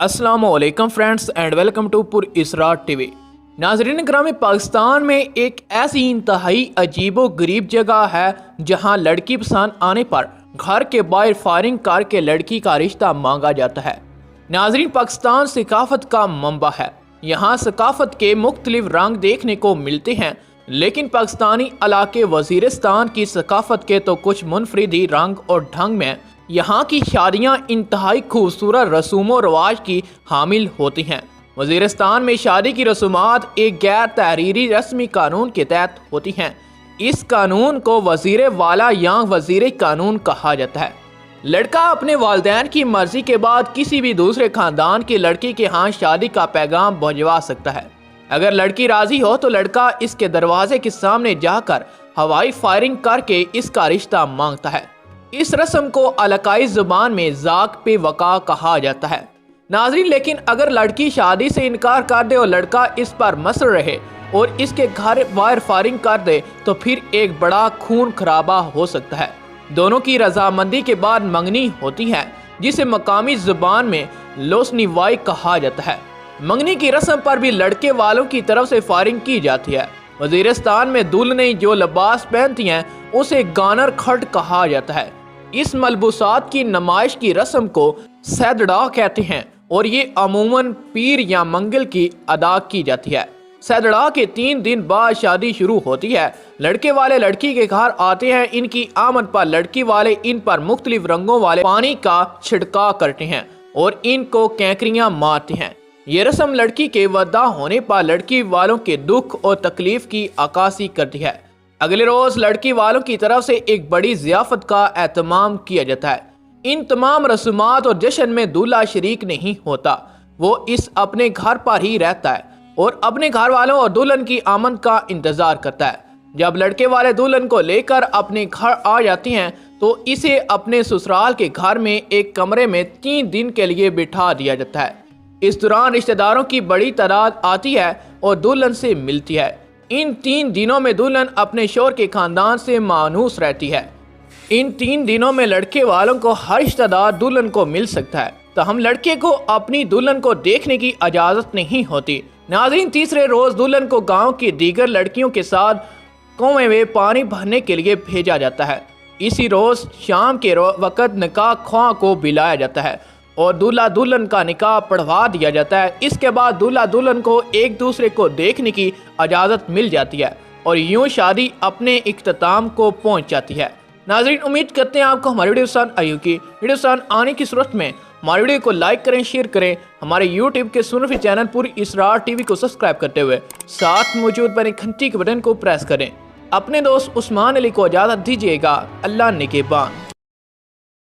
अस्सलाम वालेकुम friends and welcome to पुर इसरार टीवी। नाजरीन ग्रामी, पाकिस्तान में एक ऐसी इंतहाई अजीबो गरीब जगह है जहां लड़की पसंद आने पर घर के बाहर फायरिंग करके लड़की का रिश्ता मांगा जाता है। नाजरीन, पाकिस्तान सकाफत का मंबा है। यहाँ सकाफत के मुख्तलिफ रंग देखने को मिलते हैं, लेकिन पाकिस्तानी इलाके वजीरिस्तान की सकाफत के तो कुछ मुनफरिदी रंग और ढंग में यहाँ की शादियाँ इंतहाई खूबसूरत रसूमों रवाज की हामिल होती हैं। वजीरिस्तान में शादी की रसूमात एक गैर तहरीरी रस्मी कानून के तहत होती हैं। इस कानून को वजीर वाला या वजीर कानून कहा जाता है। लड़का अपने वालिदैन की मर्जी के बाद किसी भी दूसरे खानदान की लड़की के यहाँ शादी का पैगाम भिजवा सकता है। अगर लड़की राजी हो तो लड़का इसके दरवाजे के सामने जाकर हवाई फायरिंग करके इसका रिश्ता मांगता है। इस रस्म को इलाकाई जुबान में ज़ाक पे वक़ा कहा जाता है। नाज़रीन, लेकिन अगर लड़की शादी से इनकार कर दे और लड़का इस पर मसर रहे और इसके घर बाहर फायरिंग कर दे तो फिर एक बड़ा खून खराबा हो सकता है। दोनों की रजामंदी के बाद मंगनी होती है, जिसे मकामी जुबान में लोसनीवाई कहा जाता है। मंगनी की रस्म पर भी लड़के वालों की तरफ से फायरिंग की जाती है। वजीरिस्तान में दुल्हनें जो लिबास पहनती हैं उसे गानर खट कहा जाता है। इस मलबूसात की नुमाइश की रस्म को सैदड़ा कहते हैं और ये अमूमन पीर या मंगल की अदा की जाती है। सैदड़ा के 3 दिन बाद शादी शुरू होती है। लड़के वाले लड़की के घर आते हैं। इनकी आमद पर लड़की वाले इन पर मुख्तलिफ रंगों वाले पानी का छिड़काव करते हैं और इनको कैंकरियां मारते हैं। ये रस्म लड़की के वदा होने पर लड़की वालों के दुख और तकलीफ की अक्कासी करती है। अगले रोज लड़की वालों की तरफ से एक बड़ी ज़ियाफत का एहतमाम किया जाता है। इन तमाम रस्मात और जश्न में दूल्हा शरीक नहीं होता, वो इस अपने घर पर ही रहता है और अपने घर वालों और दुल्हन की आमद का इंतजार करता है। जब लड़के वाले दुल्हन को लेकर अपने घर आ जाती हैं तो इसे अपने ससुराल के घर में एक कमरे में 3 दिन के लिए बिठा दिया जाता है। इस दौरान रिश्तेदारों की बड़ी तादाद आती है और दुल्हन से मिलती है। इन 3 दिनों में दुल्हन अपने शोहर के खानदान से मानूस रहती है। इन 3 दिनों में लड़के वालों को हर रिश्तेदार दुल्हन को मिल सकता है, तो हम लड़के को अपनी दुल्हन को देखने की इजाज़त नहीं होती। नाज़रीन, तीसरे रोज दुल्हन को गांव की दीगर लड़कियों के साथ कुएं में पानी भरने के लिए भेजा जाता है। इसी रोज शाम के वक़्त निकाह ख्वाह को बुलाया जाता है और दूल्हा दुल्हन का निकाह पढ़वा दिया जाता है। इसके बाद दूल्हा दुल्हन को एक दूसरे को देखने की इजाज़त मिल जाती है और यूं शादी अपने इख्तिताम को पहुंच जाती है। नाज़रीन, उम्मीद करते हैं आपको हमारी वीडियो पसंद आई होगी। वीडियो पसंद आने की सूरत में हमारी वीडियो को लाइक करें, शेयर करें। हमारे यूट्यूब के सुनफी चैनल पुर इसरार टीवी को सब्सक्राइब करते हुए साथ मौजूद बने घंटी के बटन को प्रेस करें। अपने दोस्त उस्मान अली को इजाज़त दीजिएगा। अल्लाह निगहबान।